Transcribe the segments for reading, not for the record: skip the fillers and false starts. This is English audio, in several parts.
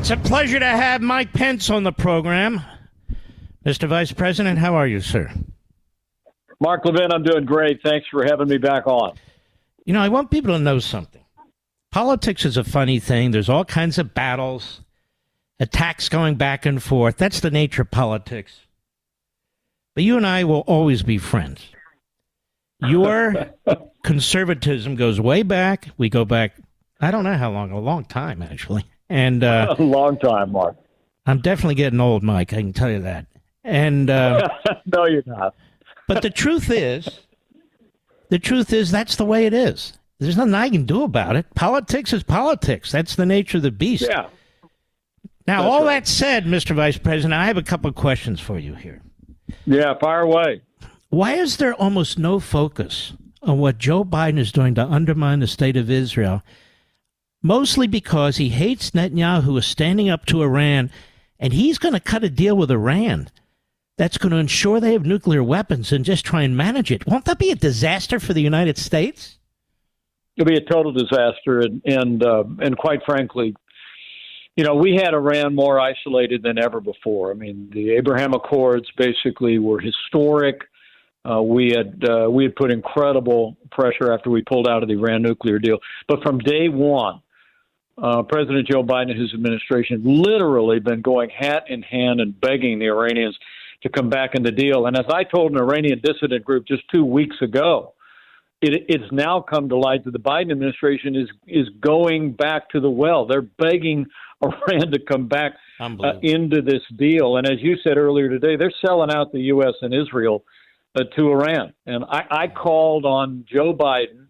It's a pleasure to have Mike Pence on the program. Mr. Vice President, how are you, sir? Mark Levin, I'm doing great. Thanks for having me back on. You know, I want people to know something. Politics is a funny thing. There's all kinds of battles, attacks going back and forth. That's the nature of politics. But you and I will always be friends. Your conservatism goes way back. We go back, I don't know how long, a long time, actually. And a long time, Mark. I'm definitely getting old, Mike. I can tell you that. And no, you're not. But the truth is, that's the way it is. There's nothing I can do about it. Politics is politics. That's the nature of the beast. Yeah. Now, all that said, Mr. Vice President, I have a couple of questions for you here. Yeah, fire away. Why is there almost no focus on what Joe Biden is doing to undermine the state of Israel? Mostly because he hates Netanyahu, who is standing up to Iran, and he's going to cut a deal with Iran that's going to ensure they have nuclear weapons and just try and manage it. Won't that be a disaster for the United States? It'll be a total disaster, and quite frankly, you know, we had Iran more isolated than ever before. I mean, the Abraham Accords basically were historic. We had put incredible pressure after we pulled out of the Iran nuclear deal. But from day one, President Joe Biden and his administration literally been going hat in hand and begging the Iranians to come back in the deal. And as I told an Iranian dissident group just 2 weeks ago, it's now come to light that the Biden administration is going back to the well. They're begging Iran to come back into this deal. And as you said earlier today, they're selling out the U.S. and Israel to Iran. And I called on Joe Biden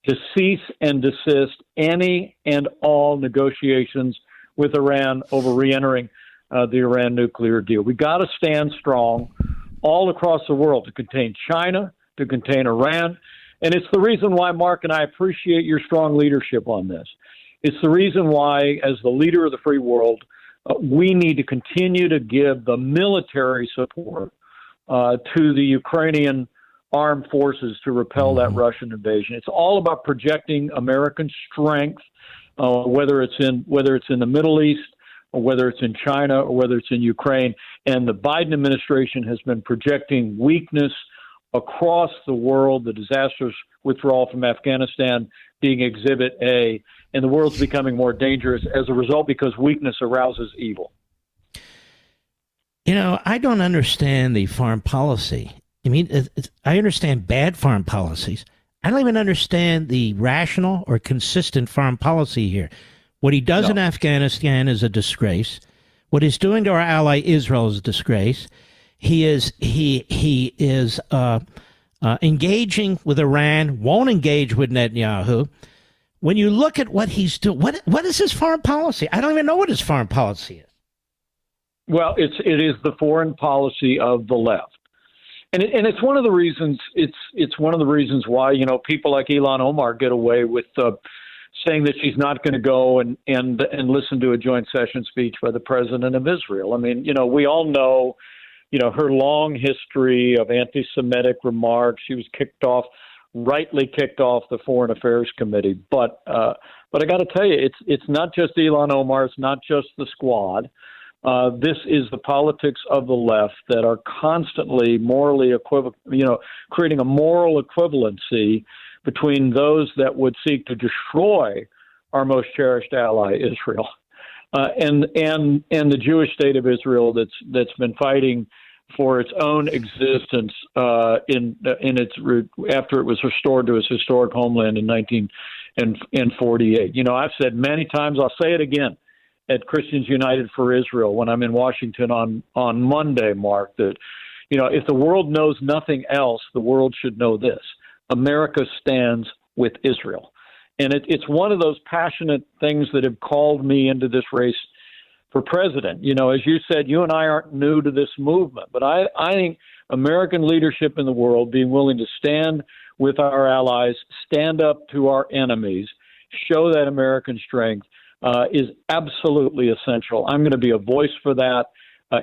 to cease and desist any and all negotiations with Iran over reentering the Iran nuclear deal. We got to stand strong all across the world to contain China, to contain Iran. And it's the reason why, Mark, and I appreciate your strong leadership on this. It's the reason why, as the leader of the free world, we need to continue to give the military support to the Ukrainian armed forces to repel that Russian invasion. It's all about projecting American strength, whether it's in the Middle East, or whether it's in China, or whether it's in Ukraine. And the Biden administration has been projecting weakness across the world, the disastrous withdrawal from Afghanistan being Exhibit A, and the world's becoming more dangerous as a result because weakness arouses evil. You know, I don't understand the foreign policy. I mean, I understand bad foreign policies. I don't even understand the rational or consistent foreign policy here. What he does in Afghanistan is a disgrace. What he's doing to our ally Israel is a disgrace. He is engaging with Iran, won't engage with Netanyahu. When you look at what he's doing, what is his foreign policy? I don't even know what his foreign policy is. Well, it is the foreign policy of the left. And it's one of the reasons it's one of the reasons why, you know, people like Ilhan Omar get away with saying that she's not going to go and listen to a joint session speech by the president of Israel. I mean, you know, we all know, you know, her long history of anti-Semitic remarks. She was rightly kicked off the Foreign Affairs Committee. But I got to tell you, it's not just Ilhan Omar. It's not just the squad. This is the politics of the left that are constantly morally creating a moral equivalency between those that would seek to destroy our most cherished ally, Israel, and the Jewish state of Israel that's been fighting for its own existence in its after it was restored to its historic homeland in 1948. You know, I've said many times, I'll say it again, at Christians United for Israel when I'm in Washington on Monday, Mark, that, you know, if the world knows nothing else, the world should know this. America stands with Israel. And it's one of those passionate things that have called me into this race for president. You know, as you said, you and I aren't new to this movement, but I think American leadership in the world being willing to stand with our allies, stand up to our enemies, show that American strength, is absolutely essential. I'm going to be a voice for that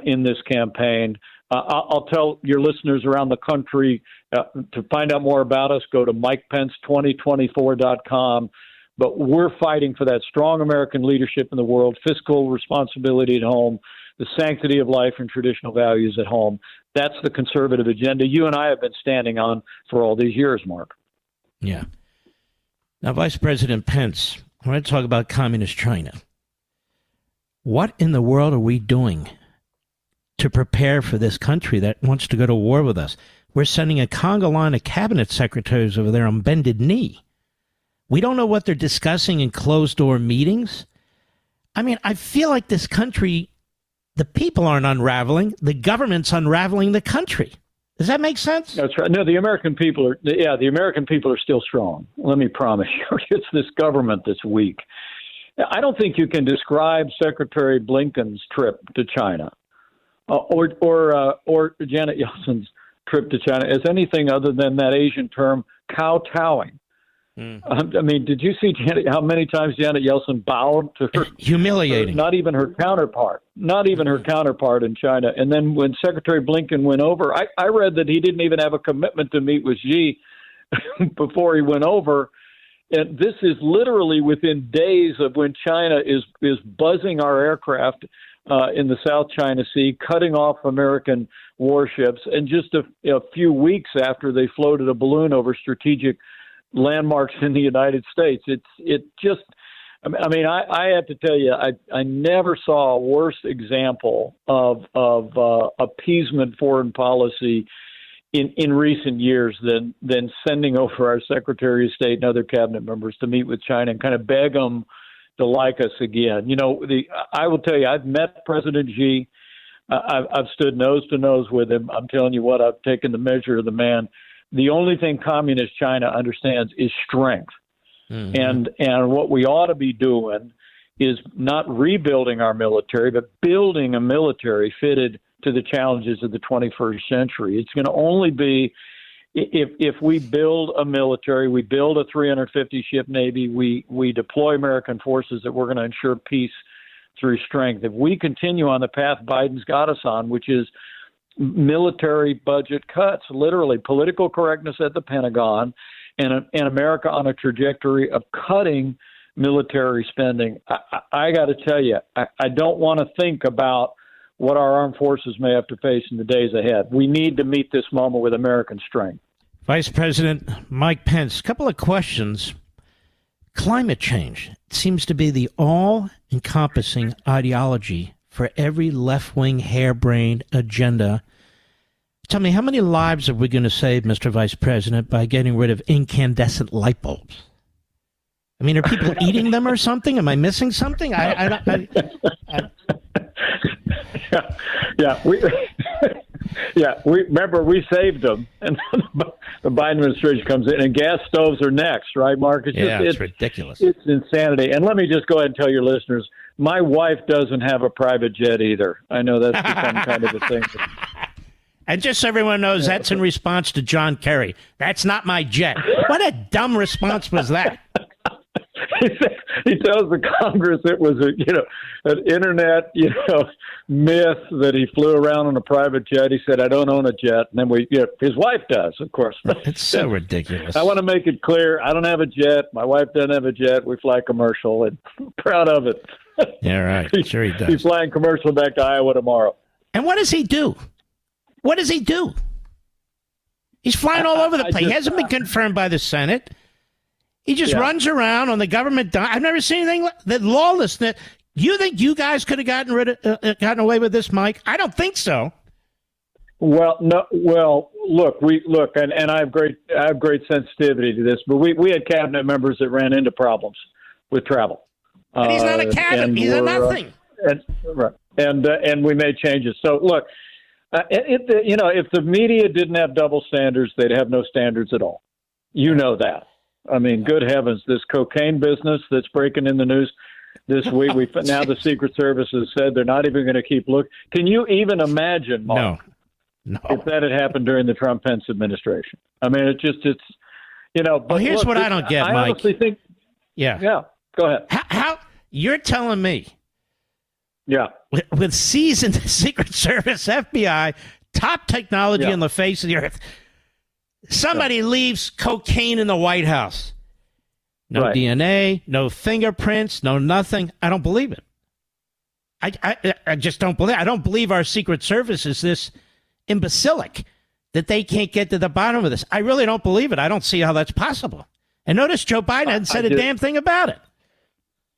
in this campaign. I'll tell your listeners around the country to find out more about us, go to MikePence2024.com. But we're fighting for that strong American leadership in the world, fiscal responsibility at home, the sanctity of life and traditional values at home. That's the conservative agenda you and I have been standing on for all these years, Mark. Yeah. Now, Vice President Pence, I want to talk about communist China. What in the world are we doing to prepare for this country that wants to go to war with us? We're sending a conga line of cabinet secretaries over there on bended knee. We don't know what they're discussing in closed-door meetings. I mean, I feel like this country, the people aren't unraveling. The government's unraveling the country. Does that make sense? That's right. No, the American people are still strong. Let me promise you. It's this government that's weak. I don't think you can describe Secretary Blinken's trip to China or Janet Yellen's trip to China as anything other than that Asian term, kowtowing. I mean, did you see how many times Janet Yellen bowed to her? Humiliating. Not even her counterpart in China. And then when Secretary Blinken went over, I read that he didn't even have a commitment to meet with Xi before he went over. And this is literally within days of when China is buzzing our aircraft in the South China Sea, cutting off American warships, and just a few weeks after they floated a balloon over strategic landmarks in the United States. I have to tell you, I never saw a worse example of appeasement foreign policy in recent years than sending over our Secretary of State and other cabinet members to meet with China and kind of beg them to like us again. I will tell you, I've met President Xi. I've stood nose to nose with him. I'm telling you what, I've taken the measure of the man. The only thing communist China understands is strength. Mm-hmm. And what we ought to be doing is not rebuilding our military, but building a military fitted to the challenges of the 21st century. It's going to only be if we build a military, we build a 350-ship Navy, we deploy American forces, that we're going to ensure peace through strength. If we continue on the path Biden's got us on, which is military budget cuts, literally political correctness at the Pentagon, and America on a trajectory of cutting military spending, I got to tell you, I don't want to think about what our armed forces may have to face in the days ahead. We need to meet this moment with American strength. Vice President Mike Pence, a couple of questions. Climate change seems to be the all-encompassing ideology for every left-wing harebrained agenda. Tell me, how many lives are we going to save, Mr. Vice President, by getting rid of incandescent light bulbs? I mean, are people eating them or something? Am I missing something? We remember we saved them, and the Biden administration comes in, and gas stoves are next, right, Mark? It's ridiculous. It's insanity. And let me just go ahead and tell your listeners, my wife doesn't have a private jet either. I know that's become kind of a thing. And just so everyone knows, that's in response to John Kerry. That's not my jet. What a dumb response was that? He tells the Congress it was an internet myth that he flew around on a private jet. He said, "I don't own a jet," and then his wife does, of course. It's so ridiculous. I want to make it clear: I don't have a jet. My wife doesn't have a jet. We fly commercial, and proud of it. Yeah, right. Sure, he does. He's flying commercial back to Iowa tomorrow. And what does he do? What does he do? He's flying all over the place. He hasn't been confirmed by the Senate. He just runs around on the government dime. I've never seen anything like that. Lawlessness. You think you guys could have gotten away with this, Mike? I don't think so. Well, no. Well, look, and I have great sensitivity to this, but we had cabinet members that ran into problems with travel. And he's not a cabinet. He's a nothing. And we made changes. So look, if the media didn't have double standards, they'd have no standards at all. You know that. I mean, good heavens, this cocaine business that's breaking in the news this week, now the Secret Service has said they're not even going to keep looking. Can you even imagine, Mark, no. if that had happened during the Trump-Pence administration? I mean, But well, here's what I don't get, Mike. I honestly think. Yeah. Go ahead. How you're telling me? Yeah. With seasoned Secret Service, FBI, top technology on the face of the earth. Somebody leaves cocaine in the White House. no Right. DNA, no fingerprints, no nothing. I don't believe it. I just don't believe. I don't believe our Secret Service is this imbecilic that they can't get to the bottom of this. I really don't believe it. I don't see how that's possible. And notice Joe Biden hasn't said a damn thing about it.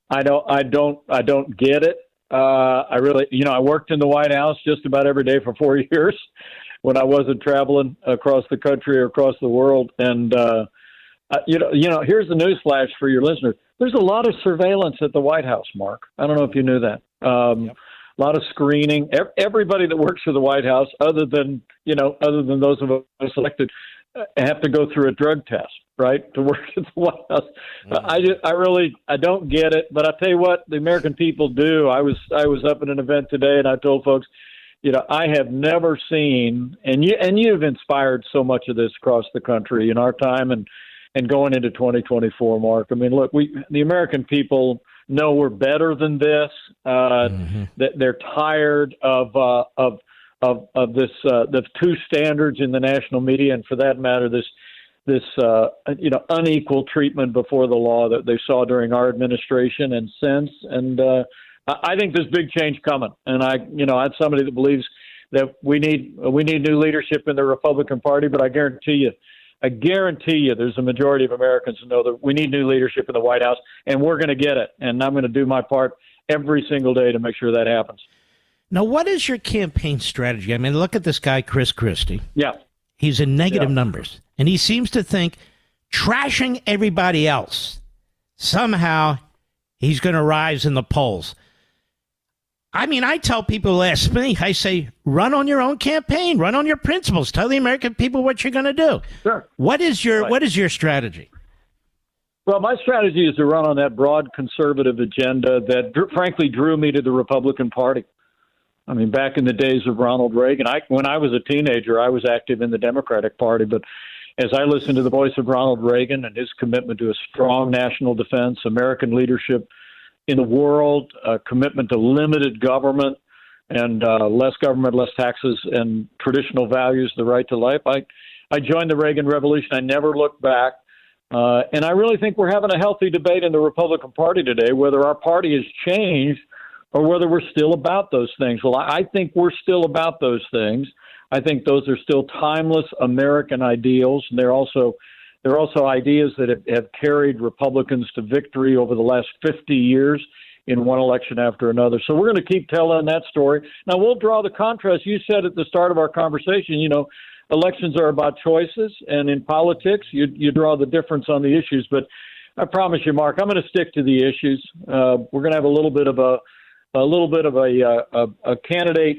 I don't get it. I really, I worked in the White House just about every day for 4 years when I wasn't traveling across the country or across the world. And, here's the news flash for your listeners. There's a lot of surveillance at the White House, Mark. I don't know if you knew that. Yep. A lot of screening. Everybody that works for the White House, other than those of us elected, have to go through a drug test, right, to work at the White House. I don't get it. But I tell you what, the American people do. I was up at an event today, and I told folks, I have never seen, and you've inspired so much of this across the country in our time and going into 2024, Mark. I mean, look, the American people know we're better than this. That they're tired of this the two standards in the national media, and for that matter, this unequal treatment before the law that they saw during our administration and since. And I think there's big change coming. And I'm somebody that believes that we need new leadership in the Republican Party, but I guarantee you there's a majority of Americans who know that we need new leadership in the White House, and we're going to get it. And I'm going to do my part every single day to make sure that happens. Now, what is your campaign strategy? I mean, look at this guy, Chris Christie. Yeah. He's in negative numbers, and he seems to think trashing everybody else, somehow he's going to rise in the polls. I mean, I tell people who ask me, I say, run on your own campaign, run on your principles, tell the American people what you're going to do. Sure. What is your strategy? Well, my strategy is to run on that broad conservative agenda that, frankly, drew me to the Republican Party. I mean, back in the days of Ronald Reagan, when I was a teenager, I was active in the Democratic Party. But as I listened to the voice of Ronald Reagan and his commitment to a strong national defense, American leadership in the world, a commitment to limited government and less government, less taxes, and traditional values, the right to life, I joined the Reagan Revolution. I never looked back. And I really think we're having a healthy debate in the Republican Party today, whether our party has changed or whether we're still about those things. Well, I think we're still about those things. I think those are still timeless American ideals. And they're also ideas that have carried Republicans to victory over the last 50 years in one election after another. So we're going to keep telling that story. Now, we'll draw the contrast. You said at the start of our conversation, elections are about choices, and in politics, you draw the difference on the issues. But I promise you, Mark, I'm going to stick to the issues. We're going to have a little bit of a candidate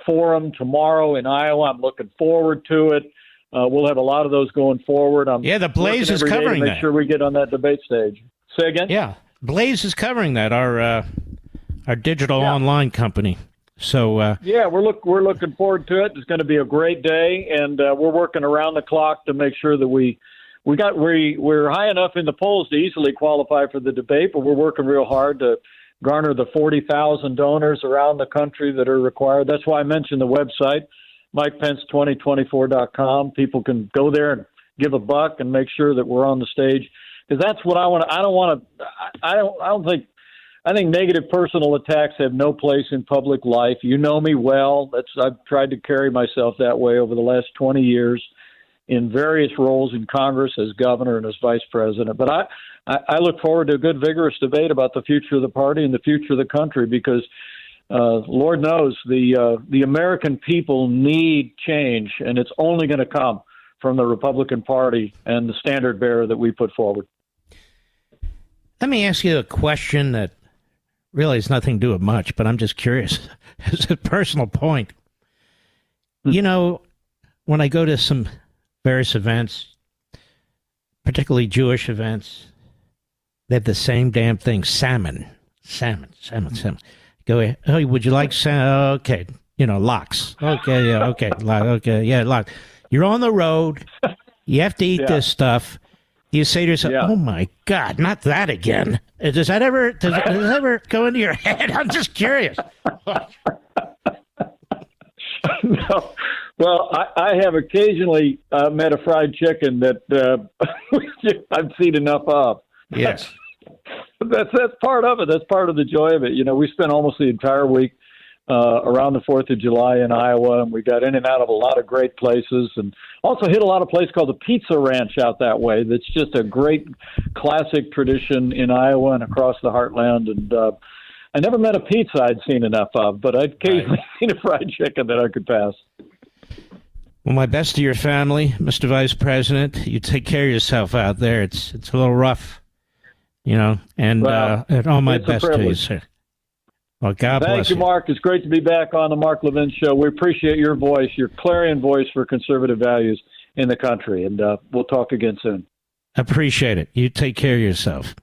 forum tomorrow in Iowa. I'm looking forward to it. We'll have a lot of those going forward. The Blaze is covering that. Make sure we get on that debate stage. Say again? Yeah, Blaze is covering that. Our digital online company. So we're looking forward to it. It's going to be a great day, and we're working around the clock to make sure that we're high enough in the polls to easily qualify for the debate, but we're working real hard to garner the 40,000 donors around the country that are required. That's why I mentioned the website, MikePence2024.com. People can go there and give a buck and make sure that we're on the stage, because that's what I want. I think negative personal attacks have no place in public life. You know me well. I've tried to carry myself that way over the last 20 years in various roles in Congress, as governor and as vice president. But I look forward to a good, vigorous debate about the future of the party and the future of the country, because Lord knows the American people need change, and it's only going to come from the Republican Party and the standard bearer that we put forward. Let me ask you a question that really has nothing to do with much, but I'm just curious. It's a personal point. When I go to some various events, particularly Jewish events, they have the same damn thing, salmon. Go, oh, would you like salmon? Okay, lox. Okay, yeah, okay, lox. You're on the road. You have to eat this stuff. You say to yourself, "Oh my God, not that again." Does that ever go into your head? I'm just curious. No. Well, I have occasionally met a fried chicken that I've seen enough of. Yes. That's part of it. That's part of the joy of it. You know, we spent almost the entire week around the 4th of July in Iowa, and we got in and out of a lot of great places, and also hit a lot of places called the Pizza Ranch out that way. That's just a great classic tradition in Iowa and across the heartland. And I never met a pizza I'd seen enough of, but I'd occasionally seen a fried chicken that I could pass. Well, my best to your family, Mr. Vice President. You take care of yourself out there. It's a little rough, you know, and all my best to you, sir. Well, God bless you. Thank you, Mark. It's great to be back on the Mark Levin Show. We appreciate your voice, your clarion voice for conservative values in the country, and we'll talk again soon. Appreciate it. You take care of yourself.